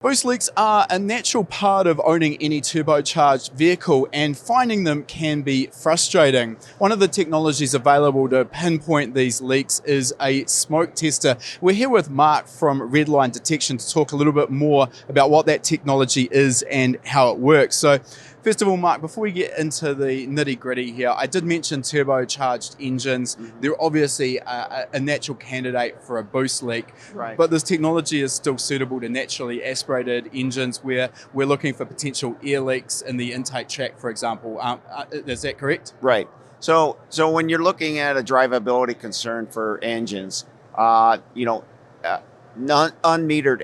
Boost leaks are a natural part of owning any turbocharged vehicle, and finding them can be frustrating. One of the technologies available to pinpoint these leaks is a smoke tester. We're here with Mark from Redline Detection to talk a little bit more about what that technology is and how it works. So first of all, Mark, before we get into the nitty-gritty here, I did mention turbocharged engines. They're obviously a natural candidate for a boost leak, Right. but this technology is still suitable to naturally aspirated engines where we're looking for potential air leaks in the intake tract, for example. Is that correct? Right. So when you're looking at a drivability concern for engines, unmetered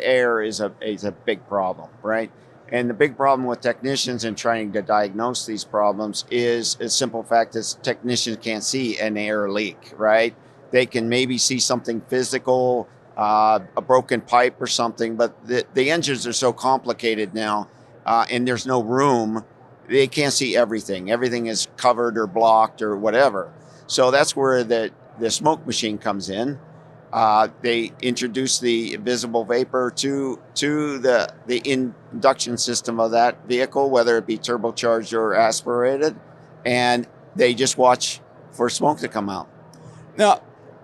air is a big problem, right? And the big problem with technicians in trying to diagnose these problems is a simple fact is technicians can't see an air leak, right? They can maybe see something physical, a broken pipe or something, but the engines are so complicated now, and there's no room. They can't see everything. Everything is covered or blocked or whatever. So that's where the smoke machine comes in. They introduce the visible vapor to the induction system of that vehicle, whether it be turbocharged or aspirated, and they just watch for smoke to come out. Now,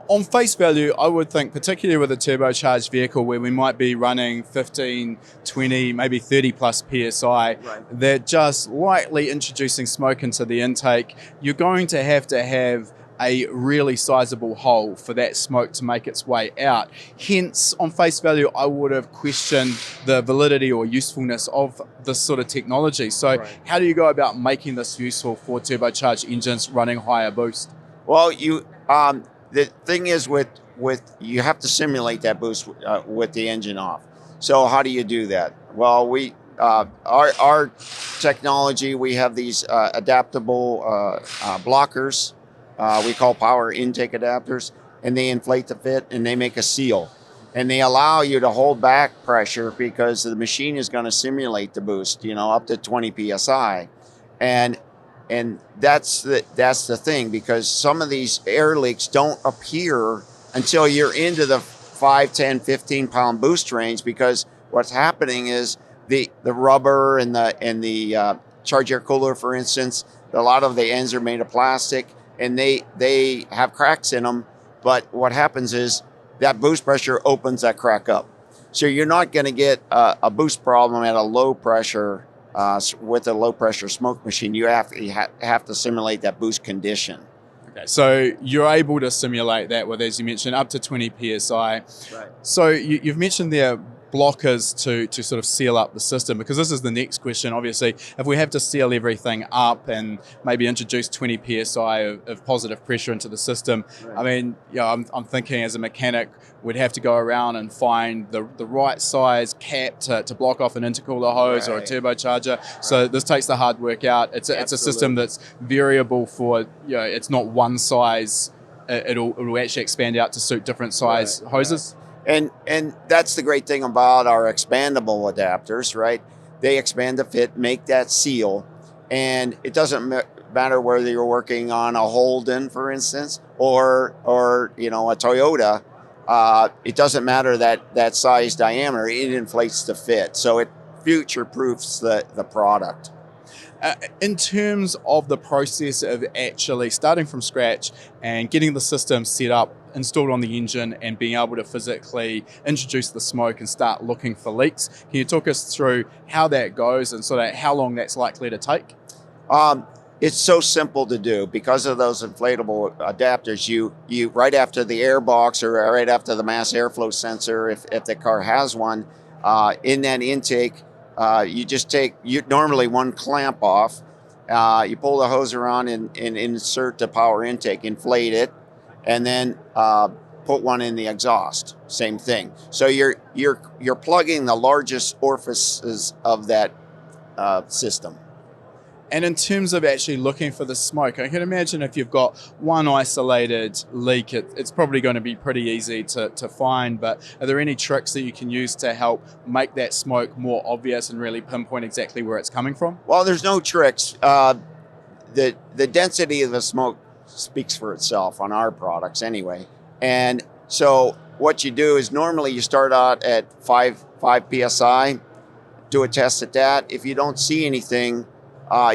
on face value, I would think, particularly with a turbocharged vehicle where we might be running 15, 20, maybe 30 plus PSI, Right. that just lightly introducing smoke into the intake, you're going to have a really sizable hole for that smoke to make its way out. Hence, on face value, I would have questioned the validity or usefulness of this sort of technology. So Right. how do you go about making this useful for turbocharged engines running higher boost? Well, the thing is with you have to simulate that boost with the engine off. So how do you do that? Well, our technology, we have these adaptable blockers. We call power intake adapters, and they inflate the fit and they make a seal, and they allow you to hold back pressure because the machine is going to simulate the boost, up to 20 psi, and that's the thing, because some of these air leaks don't appear until you're into the 5, 10, 15 pound boost range, because what's happening is the rubber and the charge air cooler, for instance, a lot of the ends are made of plastic and they have cracks in them. But what happens is that boost pressure opens that crack up. So you're not going to get a boost problem at a low pressure with a low pressure smoke machine. You have to simulate that boost condition. Okay, so you're able to simulate that with, as you mentioned, up to 20 psi. Right. So you've mentioned there blockers to sort of seal up the system, because this is the next question. Obviously, if we have to seal everything up and maybe introduce 20 psi of positive pressure into the system, Right. I mean, I'm thinking as a mechanic, we'd have to go around and find the right size cap to block off an intercooler hose or a Right. turbocharger. So this takes the hard work out. It's a system that's variable for, it's not one size. It'll actually expand out to suit different size hoses. Right. And that's the great thing about our expandable adapters, right? They expand the fit, make that seal, and it doesn't matter whether you're working on a Holden, for instance, or a Toyota. It doesn't matter that size diameter; it inflates the fit, so it future-proofs the product. In terms of the process of actually starting from scratch and getting the system set up, installed on the engine, and being able to physically introduce the smoke and start looking for leaks, can you talk us through how that goes and sort of how long that's likely to take? It's so simple to do because of those inflatable adapters. You right after the air box or right after the mass airflow sensor, if the car has one, in that intake, you just take normally one clamp off. You pull the hose around and insert the power intake, inflate it, and then put one in the exhaust. Same thing. So you're plugging the largest orifices of that system. And in terms of actually looking for the smoke, I can imagine if you've got one isolated leak, it's probably going to be pretty easy to find. But are there any tricks that you can use to help make that smoke more obvious and really pinpoint exactly where it's coming from? Well, there's no tricks. The density of the smoke speaks for itself on our products anyway. And so what you do is normally you start out at 5 psi. do a test at that. If you don't see anything,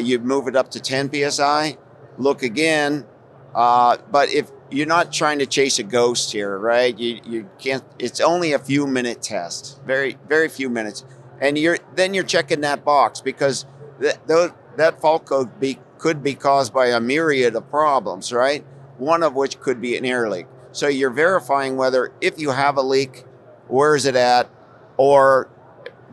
you move it up to 10 psi, look again. But if you're not trying to chase a ghost here, right? You can't. It's only a few minute test, very few minutes, and you're checking that box because that fault code could be caused by a myriad of problems, right? One of which could be an air leak. So you're verifying whether if you have a leak, where is it at, or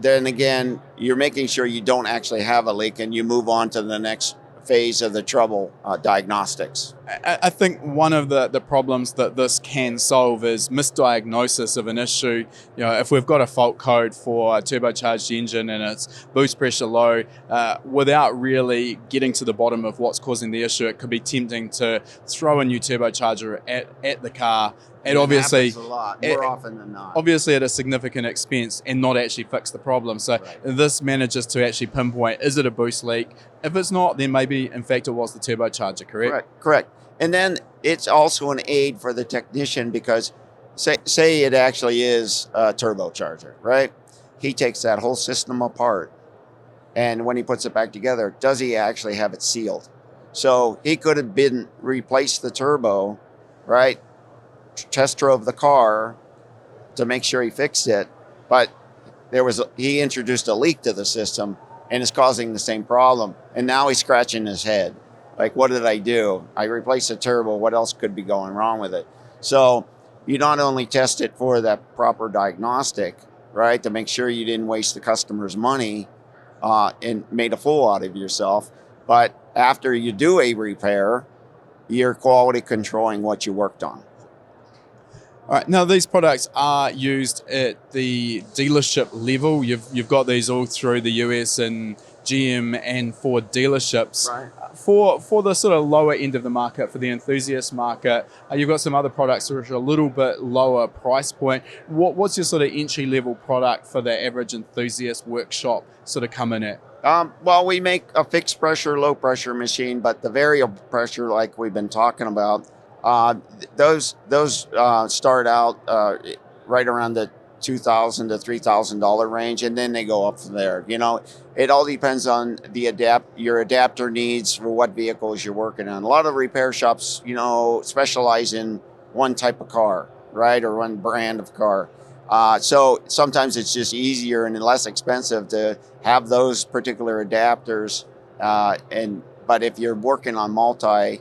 then again, you're making sure you don't actually have a leak and you move on to the next phase of the trouble diagnostics. I think one of the problems that this can solve is misdiagnosis of an issue. If we've got a fault code for a turbocharged engine and it's boost pressure low, without really getting to the bottom of what's causing the issue, it could be tempting to throw a new turbocharger at the car. And obviously, happens a lot, more often than not. Obviously at a significant expense and not actually fix the problem. So this manages to actually pinpoint, is it a boost leak? If it's not, then maybe in fact it was the turbocharger, correct? Correct. And then it's also an aid for the technician because say it actually is a turbocharger, right? He takes that whole system apart, and when he puts it back together, does he actually have it sealed? So he could have been replaced the turbo, right? Test drove the car to make sure he fixed it, but he introduced a leak to the system and is causing the same problem. And now he's scratching his head. Like, what did I do? I replaced the turbo. What else could be going wrong with it? So you not only test it for that proper diagnostic, right, to make sure you didn't waste the customer's money and made a fool out of yourself, but after you do a repair, you're quality controlling what you worked on. All right, now these products are used at the dealership level. You've got these all through the US and GM and Ford dealerships. Right. For the sort of lower end of the market, for the enthusiast market, you've got some other products which are a little bit lower price point. What's your sort of entry level product for the average enthusiast workshop sort of come in at? Well, we make a fixed pressure, low pressure machine, but the variable pressure, like we've been talking about, those start out right around the $2,000 to $3,000 range, and then they go up from there. It all depends on your adapter needs for what vehicles you're working on. A lot of repair shops, specialize in one type of car, right, or one brand of car. So sometimes it's just easier and less expensive to have those particular adapters. But if you're working on multi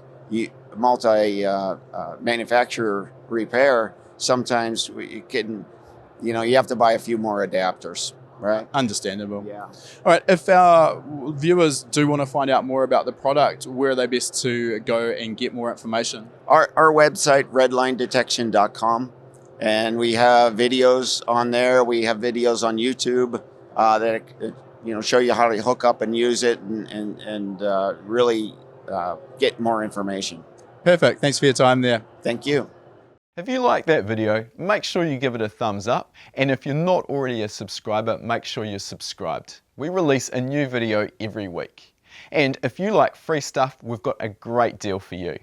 manufacturer repair, sometimes you have to buy a few more adapters, right? Understandable. Yeah. All right, if our viewers do want to find out more about the product, where are they best to go and get more information? Our website, redlinedetection.com, and we have videos on there. We have videos on YouTube that show you how to hook up and use it and really get more information. Perfect. Thanks for your time there. Thank you. If you like that video, make sure you give it a thumbs up, and if you're not already a subscriber, make sure you're subscribed. We release a new video every week. And if you like free stuff, we've got a great deal for you.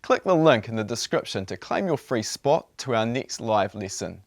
Click the link in the description to claim your free spot to our next live lesson.